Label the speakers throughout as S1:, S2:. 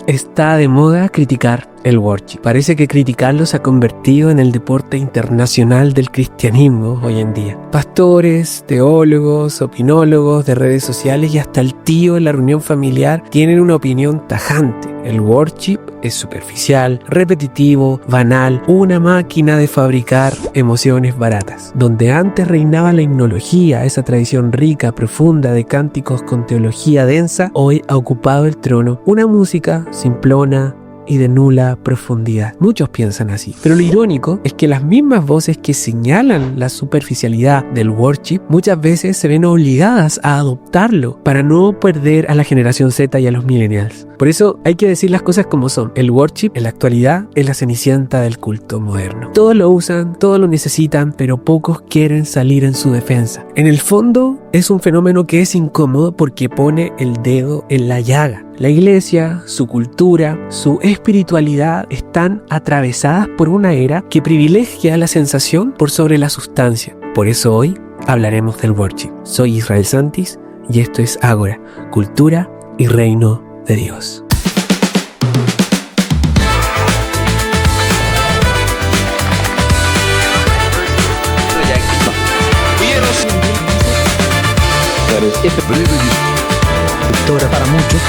S1: Está de moda criticar el worship. Parece que criticarlo se ha convertido en el deporte internacional del cristianismo hoy en día. Pastores, teólogos, opinólogos de redes sociales y hasta el tío en la reunión familiar tienen una opinión tajante. El worship es superficial, repetitivo, banal, una máquina de fabricar emociones baratas. Donde antes reinaba la himnología, esa tradición rica, profunda de cánticos con teología densa, hoy ha ocupado el trono una música simplona y de nula profundidad. Muchos piensan así, pero lo irónico es que las mismas voces que señalan la superficialidad del worship muchas veces se ven obligadas a adoptarlo para no perder a la generación Z y a los millennials. Por eso hay que decir las cosas como son. El worship en la actualidad es la cenicienta del culto moderno. Todos lo usan, todos lo necesitan, pero pocos quieren salir en su defensa. En el fondo es un fenómeno que es incómodo porque pone el dedo en la llaga. La iglesia, su cultura, su espiritualidad están atravesadas por una era que privilegia la sensación por sobre la sustancia. Por eso hoy hablaremos del worship. Soy Israel Santis y esto es Ágora, Cultura y Reino de Dios. Cultura para muchos.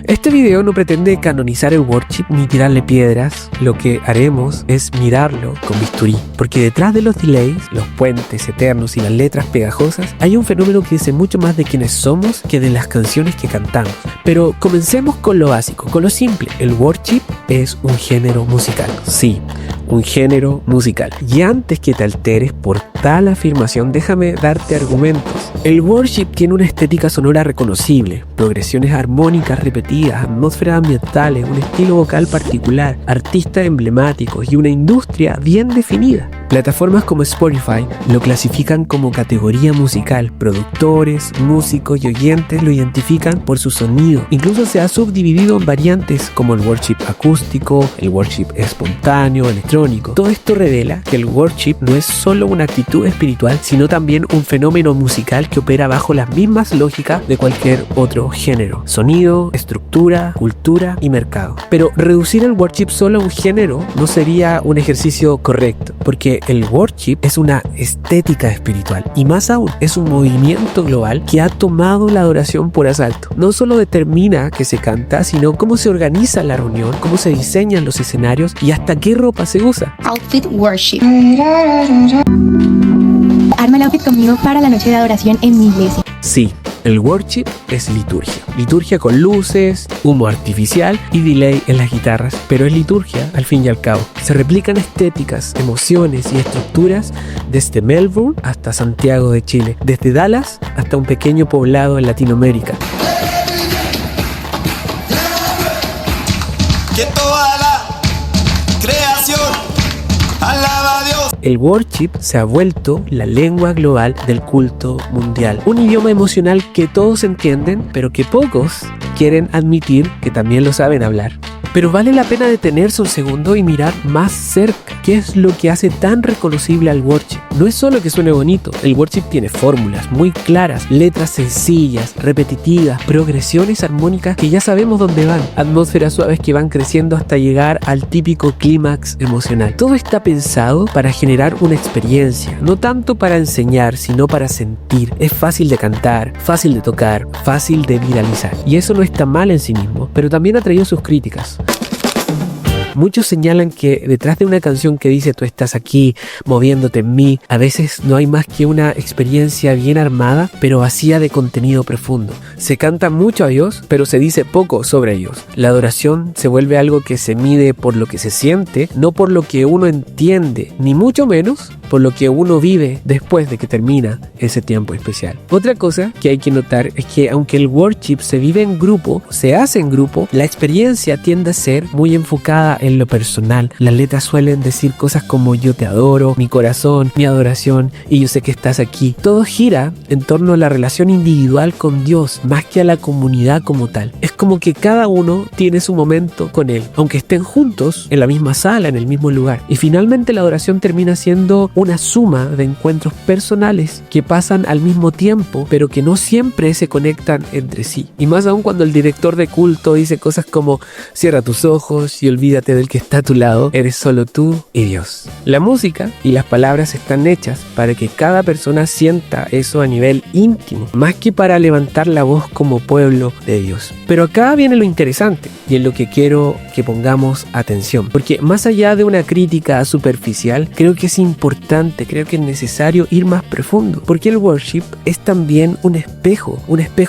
S1: Este video no pretende canonizar el worship ni tirarle piedras. Lo que haremos es mirarlo con bisturí, porque detrás de los delays, los puentes eternos y las letras pegajosas hay un fenómeno que dice mucho más de quienes somos que de las canciones que cantamos. Pero comencemos con lo básico, con lo simple. El worship es un género musical. Sí, un género musical. Y antes que te alteres por tal afirmación, déjame darte argumentos. El worship tiene una estética sonora reconocible, progresiones armónicas repetidas, atmósferas ambientales, un estilo vocal particular, artistas emblemáticos y una industria bien definida. Plataformas como Spotify lo clasifican como categoría musical. Productores, músicos y oyentes lo identifican por su sonido. Incluso se ha subdividido en variantes como el worship acústico, el worship espontáneo, electrónico. Todo esto revela que el worship no es solo una actitud espiritual, sino también un fenómeno musical que opera bajo las mismas lógicas de cualquier otro género: sonido, estructura, cultura y mercado. Pero reducir el worship solo a un género no sería un ejercicio correcto, porque el worship es una estética espiritual y más aún es un movimiento global que ha tomado la adoración por asalto. No solo determina qué se canta, sino cómo se organiza la reunión, cómo se diseñan los escenarios y hasta qué ropa se usa.
S2: Outfit worship. Arma el outfit conmigo para la noche de adoración en mi iglesia.
S1: Sí, el worship es liturgia. Liturgia con luces, humo artificial y delay en las guitarras, pero es liturgia al fin y al cabo. Se replican estéticas, emociones y estructuras desde Melbourne hasta Santiago de Chile, desde Dallas hasta un pequeño poblado en Latinoamérica.
S3: Que toda la creación alaba a Dios.
S1: El worship se ha vuelto la lengua global del culto mundial. Un idioma emocional que todos entienden, pero que pocos quieren admitir que también lo saben hablar. Pero vale la pena detenerse un segundo y mirar más cerca. ¿Qué es lo que hace tan reconocible al worship? No es solo que suene bonito. El worship tiene fórmulas muy claras, letras sencillas, repetitivas, progresiones armónicas que ya sabemos dónde van, atmósferas suaves que van creciendo hasta llegar al típico clímax emocional. Todo está pensado para generar una experiencia, no tanto para enseñar, sino para sentir. Es fácil de cantar, fácil de tocar, fácil de viralizar. Y eso no está mal en sí mismo, pero también ha traído sus críticas. Muchos señalan que detrás de una canción que dice tú estás aquí moviéndote en mí, a veces no hay más que una experiencia bien armada pero vacía de contenido profundo. Se canta mucho a Dios pero se dice poco sobre Dios. La adoración se vuelve algo que se mide por lo que se siente, no por lo que uno entiende, ni mucho menos por lo que uno vive después de que termina ese tiempo especial. Otra cosa que hay que notar es que aunque el worship se vive en grupo, se hace en grupo, la experiencia tiende a ser muy enfocada en lo personal. Las letras suelen decir cosas como yo te adoro, mi corazón, mi adoración y yo sé que estás aquí. Todo gira en torno a la relación individual con Dios más que a la comunidad como tal. Es como que cada uno tiene su momento con Él, aunque estén juntos en la misma sala, en el mismo lugar. Y finalmente la adoración termina siendo una suma de encuentros personales que pasan al mismo tiempo, pero que no siempre se conectan entre sí. Y más aún cuando el director de culto dice cosas como cierra tus ojos y olvídate del que está a tu lado, eres solo tú y Dios. La música y las palabras están hechas para que cada persona sienta eso a nivel íntimo, más que para levantar la voz como pueblo de Dios. Pero acá viene lo interesante y en lo que quiero que pongamos atención, porque más allá de una crítica superficial, creo que es importante, creo que es necesario ir más profundo, porque el worship es también un espejo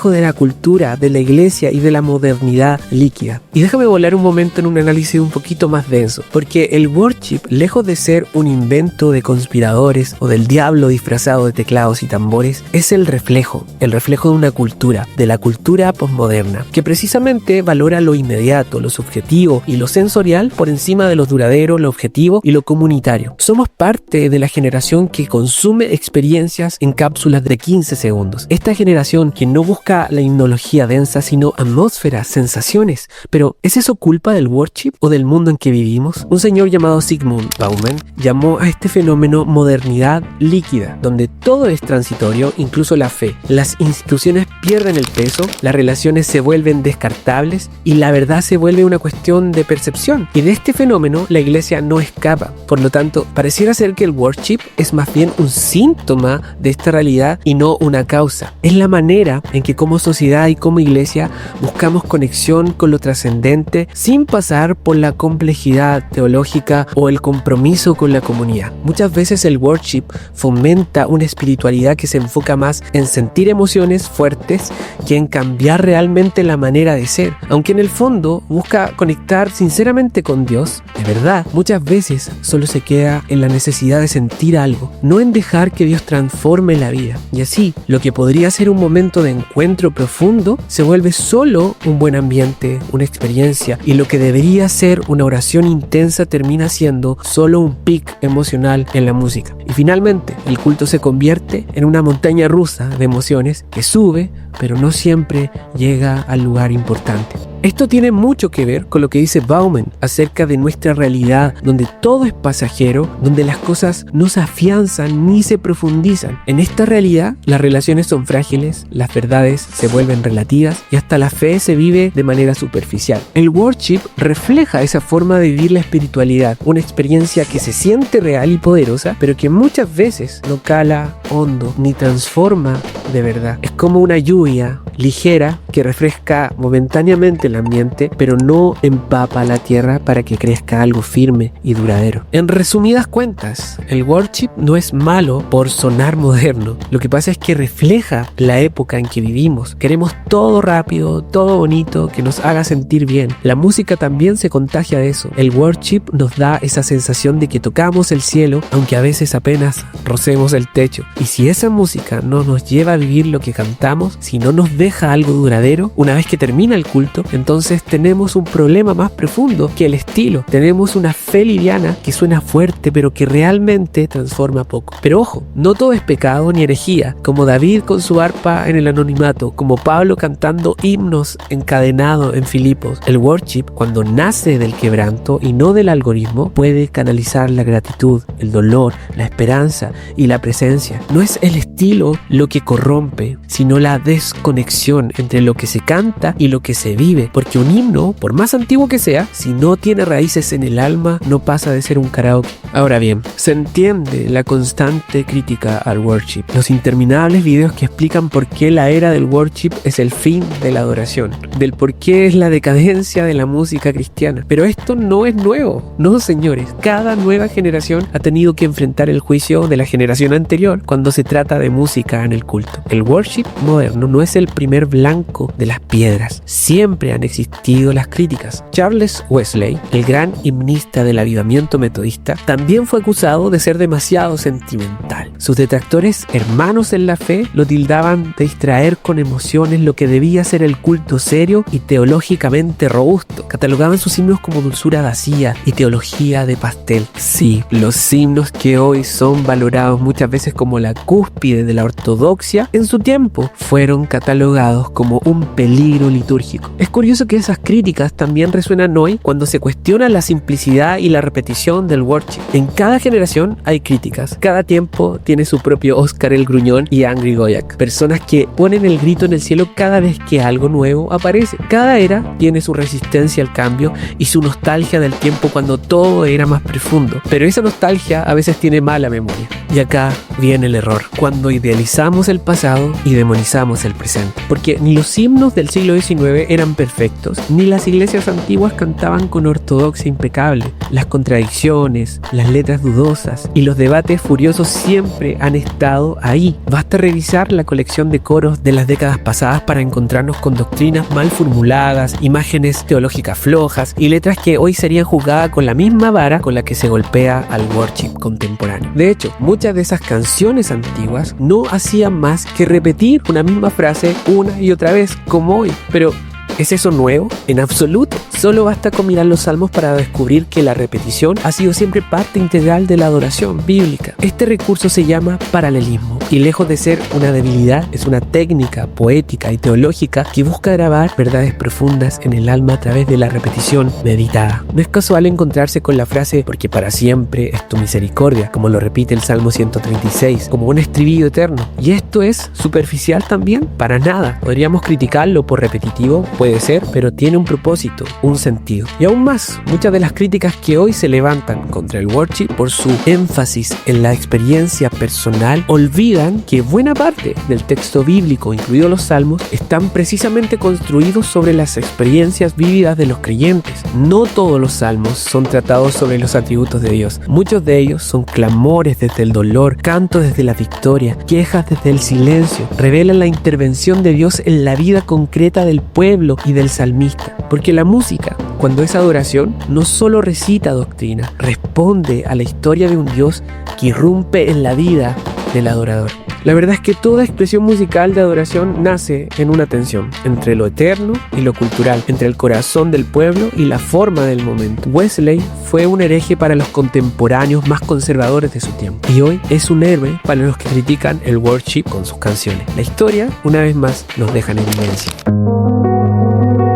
S1: de la cultura, de la iglesia y de la modernidad líquida. Y déjame volar un momento en un análisis un poquito más denso, porque el worship, lejos de ser un invento de conspiradores o del diablo disfrazado de teclados y tambores, es el reflejo de una cultura, de la cultura posmoderna, que precisamente valora lo inmediato, lo subjetivo y lo sensorial por encima de lo duradero, lo objetivo y lo comunitario. Somos parte de la generación que consume experiencias en cápsulas de 15 segundos. Esta generación que no busca la himnología densa, sino atmósferas, sensaciones. Pero, ¿es eso culpa del worship o del mundo en que vivimos? Un señor llamado Zygmunt Bauman llamó a este fenómeno modernidad líquida, donde todo es transitorio, incluso la fe. Las instituciones pierden el peso, las relaciones se vuelven descartables y la verdad se vuelve una cuestión de percepción. Y de este fenómeno la iglesia no escapa. Por lo tanto, pareciera ser que el worship es más bien un síntoma de esta realidad y no una causa. Es la manera en que como sociedad y como iglesia buscamos conexión con lo trascendente sin pasar por la complejidad teológica o el compromiso con la comunidad. Muchas veces el worship fomenta una espiritualidad que se enfoca más en sentir emociones fuertes que en cambiar realmente la manera de ser, aunque en el fondo busca conectar sinceramente con Dios. De verdad, muchas veces solo se queda en la necesidad de sentir algo, no en dejar que Dios transforme la vida. Y así, lo que podría ser un momento de encuentro profundo se vuelve solo un buen ambiente, una experiencia, y lo que debería ser una oración intensa termina siendo solo un pic emocional en la música. Y finalmente, el culto se convierte en una montaña rusa de emociones que sube, pero no siempre llega al lugar importante. Esto tiene mucho que ver con lo que dice Bauman acerca de nuestra realidad, donde todo es pasajero, donde las cosas no se afianzan ni se profundizan. En esta realidad, las relaciones son frágiles, las verdades se vuelven relativas y hasta la fe se vive de manera superficial. El worship refleja esa forma de vivir la espiritualidad, una experiencia que se siente real y poderosa, pero que muchas veces no cala hondo ni transforma de verdad. Es como una lluvia ligera que refresca momentáneamente el ambiente, pero no empapa la tierra para que crezca algo firme y duradero. En resumidas cuentas, el worship no es malo por sonar moderno. Lo que pasa es que refleja la época en que vivimos. Queremos todo rápido, todo bonito, que nos haga sentir bien. La música también se contagia de eso. El worship nos da esa sensación de que tocamos el cielo, aunque a veces apenas rocemos el techo. Y si esa música no nos lleva a vivir lo que cantamos, si no nos deja algo duradero, una vez que termina el culto, entonces tenemos un problema más profundo que el estilo. Tenemos una fe liviana que suena fuerte, pero que realmente transforma poco. Pero ojo, no todo es pecado ni herejía, como David con su arpa en el anonimato, como Pablo cantando himnos encadenado en Filipos. El worship, cuando nace del quebranto y no del algoritmo, puede canalizar la gratitud, el dolor, la esperanza y la presencia. No es el estilo lo que corrompe, sino la desconexión entre lo que se canta y lo que se vive, porque un himno, por más antiguo que sea, si no tiene raíces en el alma, no pasa de ser un karaoke. Ahora bien, se entiende la constante crítica al worship, los interminables videos que explican por qué la era del worship es el fin de la adoración, del por qué es la decadencia de la música cristiana. Pero esto no es nuevo, no señores, cada nueva generación ha tenido que enfrentar el juicio de la generación anterior cuando se trata de música en el culto. El worship moderno no es el primer blanco de las piedras, siempre han habían existido las críticas. Charles Wesley, el gran himnista del avivamiento metodista, también fue acusado de ser demasiado sentimental. Sus detractores, hermanos en la fe, lo tildaban de distraer con emociones lo que debía ser el culto serio y teológicamente robusto. Catalogaban sus himnos como dulzura vacía y teología de pastel. Sí, los himnos que hoy son valorados muchas veces como la cúspide de la ortodoxia, en su tiempo fueron catalogados como un peligro litúrgico. Es curioso que esas críticas también resuenan hoy cuando se cuestiona la simplicidad y la repetición del worship. En cada generación hay críticas. Cada tiempo tiene su propio Oscar el Gruñón y Angry Goyak. Personas que ponen el grito en el cielo cada vez que algo nuevo aparece. Cada era tiene su resistencia al cambio y su nostalgia del tiempo cuando todo era más profundo. Pero esa nostalgia a veces tiene mala memoria. Y acá viene el error, cuando idealizamos el pasado y demonizamos el presente. Porque ni los himnos del siglo XIX eran perfectos, ni las iglesias antiguas cantaban con ortodoxia impecable. Las contradicciones, las letras dudosas y los debates furiosos siempre han estado ahí. Basta revisar la colección de coros de las décadas pasadas para encontrarnos con doctrinas mal formuladas, imágenes teológicas flojas y letras que hoy serían juzgadas con la misma vara con la que se golpea al worship contemporáneo. De hecho, muchas de esas canciones antiguas no hacían más que repetir una misma frase una y otra vez, como hoy. Pero ¿es eso nuevo? En absoluto. Solo basta con mirar los salmos para descubrir que la repetición ha sido siempre parte integral de la adoración bíblica. Este recurso se llama paralelismo y lejos de ser una debilidad, es una técnica poética y teológica que busca grabar verdades profundas en el alma a través de la repetición meditada. No es casual encontrarse con la frase "porque para siempre es tu misericordia", como lo repite el Salmo 136, como un estribillo eterno. ¿Y esto es superficial también? Para nada. Podríamos criticarlo por repetitivo, puede ser, pero tiene un propósito, un sentido. Y aún más, muchas de las críticas que hoy se levantan contra el worship por su énfasis en la experiencia personal olvidan que buena parte del texto bíblico, incluidos los salmos, están precisamente construidos sobre las experiencias vívidas de los creyentes. No todos los salmos son tratados sobre los atributos de Dios. Muchos de ellos son clamores desde el dolor, cantos desde la victoria, quejas desde el silencio. Revelan la intervención de Dios en la vida concreta del pueblo y del salmista. Porque la música, cuando es adoración, no solo recita doctrina, responde a la historia de un Dios que irrumpe en la vida del adorador. La verdad es que toda expresión musical de adoración nace en una tensión entre lo eterno y lo cultural, entre el corazón del pueblo y la forma del momento. Wesley fue un hereje para los contemporáneos más conservadores de su tiempo y hoy es un héroe para los que critican el worship con sus canciones. La historia, una vez más, nos deja en evidencia.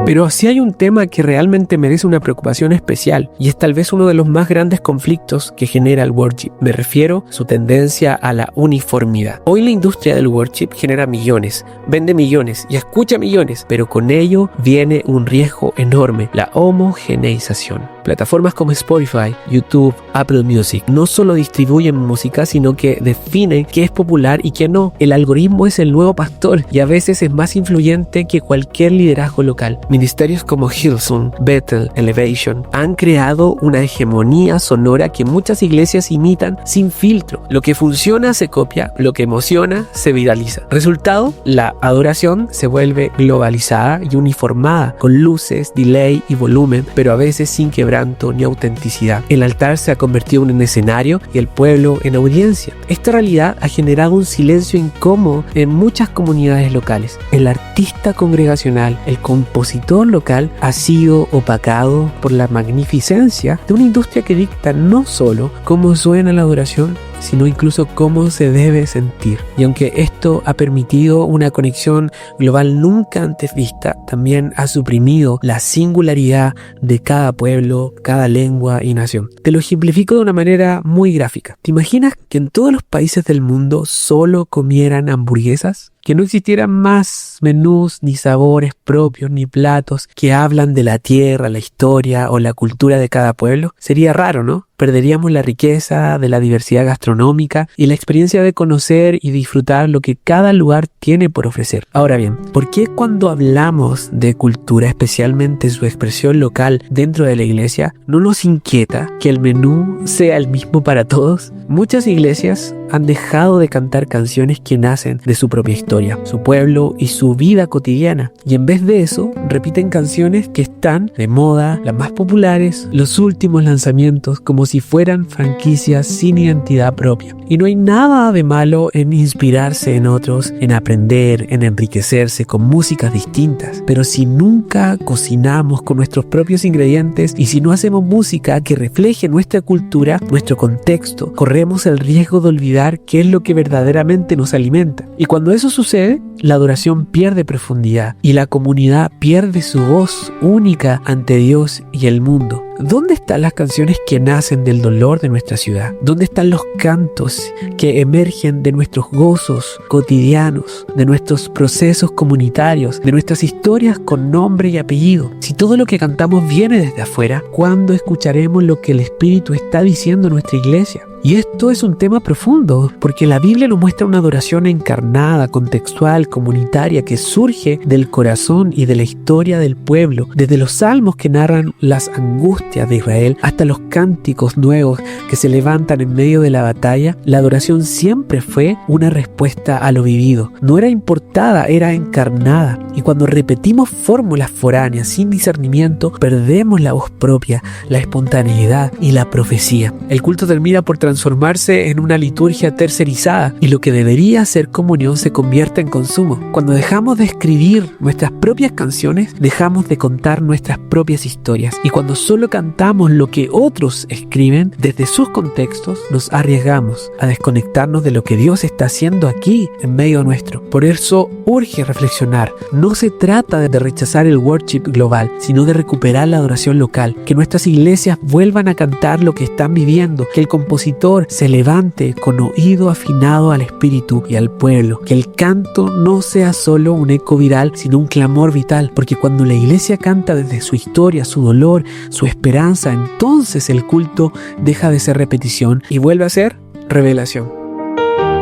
S1: Pero si hay un tema que realmente merece una preocupación especial, y es tal vez uno de los más grandes conflictos que genera el worship. Me refiero a su tendencia a la uniformidad. Hoy la industria del worship genera millones, vende millones y escucha millones, pero con ello viene un riesgo enorme: la homogeneización. Plataformas como Spotify, YouTube, Apple Music no solo distribuyen música, sino que definen qué es popular y qué no. El algoritmo es el nuevo pastor y a veces es más influyente que cualquier liderazgo local. Ministerios como Hillsong, Bethel, Elevation han creado una hegemonía sonora que muchas iglesias imitan sin filtro. Lo que funciona se copia, lo que emociona se viraliza. Resultado, la adoración se vuelve globalizada y uniformada, con luces, delay y volumen, pero a veces sin quebranto ni autenticidad. El altar se ha convertido en un escenario y el pueblo en audiencia. Esta realidad ha generado un silencio incómodo en muchas comunidades locales. El artista congregacional, el compositor local, ha sido opacado por la magnificencia de una industria que dicta no solo cómo suena la adoración, sino incluso cómo se debe sentir. Y aunque esto ha permitido una conexión global nunca antes vista, también ha suprimido la singularidad de cada pueblo, cada lengua y nación. Te lo ejemplifico de una manera muy gráfica. ¿Te imaginas que en todos los países del mundo solo comieran hamburguesas? Que no existieran más menús, ni sabores propios, ni platos que hablan de la tierra, la historia o la cultura de cada pueblo. Sería raro, ¿no? perderíamos la riqueza de la diversidad gastronómica y la experiencia de conocer y disfrutar lo que cada lugar tiene por ofrecer. Ahora bien, ¿por qué cuando hablamos de cultura, especialmente su expresión local dentro de la iglesia, no nos inquieta que el menú sea el mismo para todos? Muchas iglesias han dejado de cantar canciones que nacen de su propia historia, su pueblo y su vida cotidiana, y en vez de eso repiten canciones que están de moda, las más populares, los últimos lanzamientos, como si fueran franquicias sin identidad propia. Y no hay nada de malo en inspirarse en otros, en aprender, en enriquecerse con músicas distintas, pero si nunca cocinamos con nuestros propios ingredientes y si no hacemos música que refleje nuestra cultura, nuestro contexto, corremos el riesgo de olvidar qué es lo que verdaderamente nos alimenta. Y cuando eso sucede, la adoración pierde profundidad y la comunidad pierde su voz única ante Dios y el mundo. ¿Dónde están las canciones que nacen del dolor de nuestra ciudad? ¿Dónde están los cantos que emergen de nuestros gozos cotidianos, de nuestros procesos comunitarios, de nuestras historias con nombre y apellido? Si todo lo que cantamos viene desde afuera, ¿cuándo escucharemos lo que el Espíritu está diciendo en nuestra iglesia? Y esto es un tema profundo, porque la Biblia nos muestra una adoración encarnada, contextual, comunitaria, que surge del corazón y de la historia del pueblo, desde los salmos que narran las angustias de Israel hasta los cánticos nuevos que se levantan en medio de la batalla. La adoración siempre fue una respuesta a lo vivido. No era importada, era encarnada. Y cuando repetimos fórmulas foráneas sin discernimiento, perdemos la voz propia, la espontaneidad y la profecía. El culto termina por transformarse en una liturgia tercerizada y lo que debería ser comunión se convierte en consumo. Cuando dejamos de escribir nuestras propias canciones, dejamos de contar nuestras propias historias, y cuando solo cantamos lo que otros escriben desde sus contextos, nos arriesgamos a desconectarnos de lo que Dios está haciendo aquí en medio nuestro. Por eso urge reflexionar. No se trata de rechazar el worship global, sino de recuperar la adoración local, que nuestras iglesias vuelvan a cantar lo que están viviendo, que el compositor se levante con oído afinado al Espíritu y al pueblo, que el canto no sea solo un eco viral, sino un clamor vital, porque cuando la iglesia canta desde su historia, su dolor, su esperanza, entonces el culto deja de ser repetición y vuelve a ser revelación.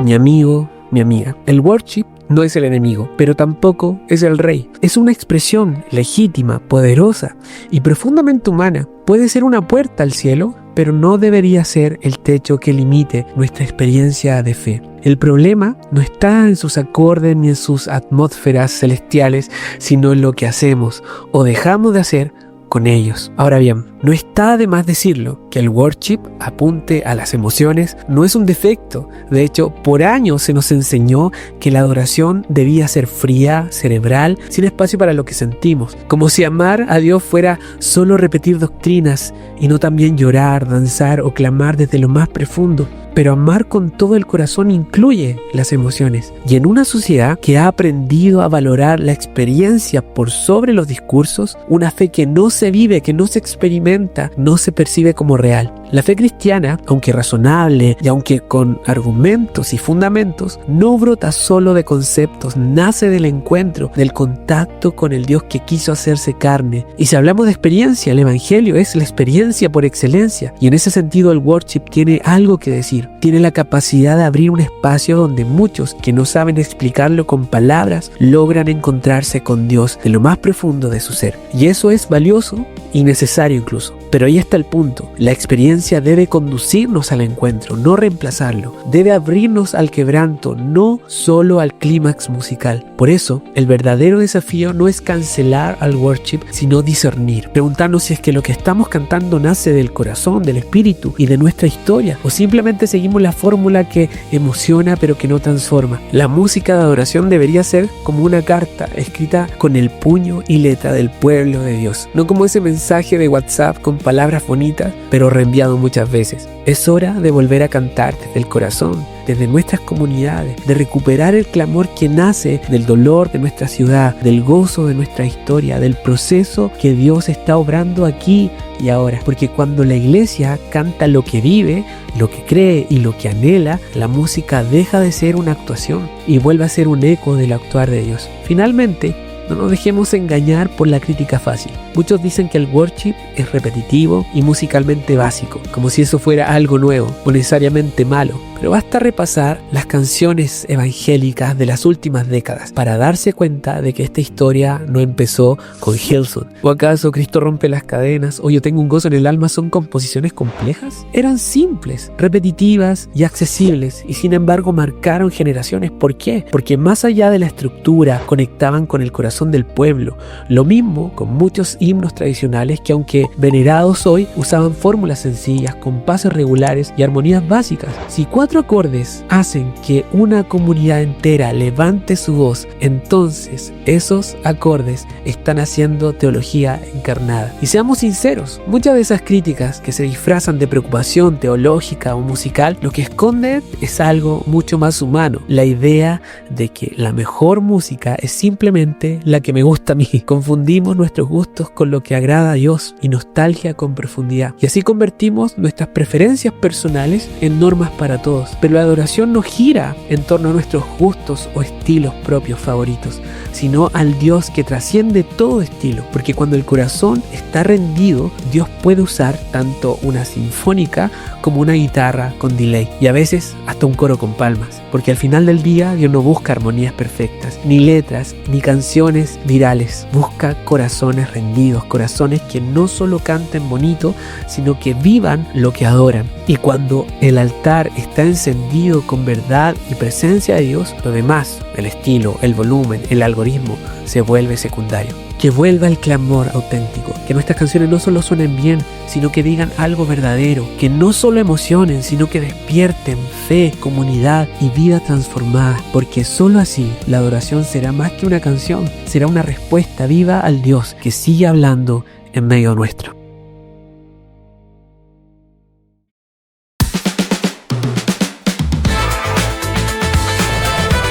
S1: Mi amigo, mi amiga, el worship no es el enemigo, pero tampoco es el rey. Es una expresión legítima, poderosa y profundamente humana. Puede ser una puerta al cielo, pero no debería ser el techo que limite nuestra experiencia de fe. El problema no está en sus acordes ni en sus atmósferas celestiales, sino en lo que hacemos o dejamos de hacer con ellos. Ahora bien, no está de más decirlo que el worship apunte a las emociones no es un defecto. De hecho, por años se nos enseñó que la adoración debía ser fría, cerebral, sin espacio para lo que sentimos. Como si amar a Dios fuera solo repetir doctrinas y no también llorar, danzar o clamar desde lo más profundo. Pero amar con todo el corazón incluye las emociones. Y en una sociedad que ha aprendido a valorar la experiencia por sobre los discursos, una fe que no se vive, que no se experimenta, no se percibe como real. La fe cristiana, aunque razonable y aunque con argumentos y fundamentos, no brota solo de conceptos, nace del encuentro, del contacto con el Dios que quiso hacerse carne. Y si hablamos de experiencia, el Evangelio es la experiencia por excelencia. Y en ese sentido el worship tiene algo que decir. Tiene la capacidad de abrir un espacio donde muchos que no saben explicarlo con palabras logran encontrarse con Dios de lo más profundo de su ser. Y eso es valioso y necesario incluso. Pero ahí está el punto. La experiencia debe conducirnos al encuentro, no reemplazarlo. Debe abrirnos al quebranto, no solo al clímax musical. Por eso, el verdadero desafío no es cancelar al worship, sino discernir. Preguntarnos si es que lo que estamos cantando nace del corazón, del espíritu y de nuestra historia, o simplemente seguimos la fórmula que emociona pero que no transforma. La música de adoración debería ser como una carta escrita con el puño y letra del pueblo de Dios, no como ese mensaje de WhatsApp con palabras bonitas pero reenviado muchas veces. Es hora de volver a cantar desde el corazón, desde nuestras comunidades, de recuperar el clamor que nace del dolor de nuestra ciudad, del gozo de nuestra historia, del proceso que Dios está obrando aquí y ahora. Porque cuando la iglesia canta lo que vive, lo que cree y lo que anhela, la música deja de ser una actuación y vuelve a ser un eco del actuar de Dios. Finalmente, no nos dejemos engañar por la crítica fácil. Muchos dicen que el worship es repetitivo y musicalmente básico, como si eso fuera algo nuevo o necesariamente malo. Pero basta repasar las canciones evangélicas de las últimas décadas para darse cuenta de que esta historia no empezó con Hillsong. ¿O acaso Cristo rompe las cadenas o Yo tengo un gozo en el alma son composiciones complejas? Eran simples, repetitivas y accesibles, y sin embargo marcaron generaciones. ¿Por qué? Porque más allá de la estructura conectaban con el corazón del pueblo. Lo mismo con muchos himnos tradicionales que, aunque venerados hoy, usaban fórmulas sencillas, compases regulares y armonías básicas. Si 4 acordes hacen que una comunidad entera levante su voz, entonces esos acordes están haciendo teología encarnada. Y seamos sinceros, muchas de esas críticas que se disfrazan de preocupación teológica o musical, lo que esconden es algo mucho más humano: la idea de que la mejor música es simplemente la que me gusta a mí. Confundimos nuestros gustos con lo que agrada a Dios y nostalgia con profundidad, y así convertimos nuestras preferencias personales en normas para todos. Pero la adoración no gira en torno a nuestros gustos o estilos propios favoritos, sino al Dios que trasciende todo estilo, porque cuando el corazón está rendido, Dios puede usar tanto una sinfónica como una guitarra con delay, y a veces hasta un coro con palmas, porque al final del día Dios no busca armonías perfectas, ni letras, ni canciones virales. Busca corazones rendidos, corazones que no solo canten bonito, sino que vivan lo que adoran. Y cuando el altar está encendido con verdad y presencia de Dios, lo demás, el estilo, el volumen, el algoritmo, se vuelve secundario. Que vuelva el clamor auténtico, que nuestras canciones no solo suenen bien, sino que digan algo verdadero, que no solo emocionen, sino que despierten fe, comunidad y vida transformada, porque solo así la adoración será más que una canción, será una respuesta viva al Dios que sigue hablando en medio nuestro.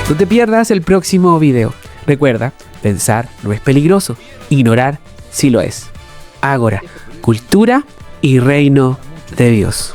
S1: No te pierdas el próximo video. Recuerda, pensar no es peligroso, ignorar sí lo es. Ágora, cultura y reino de Dios.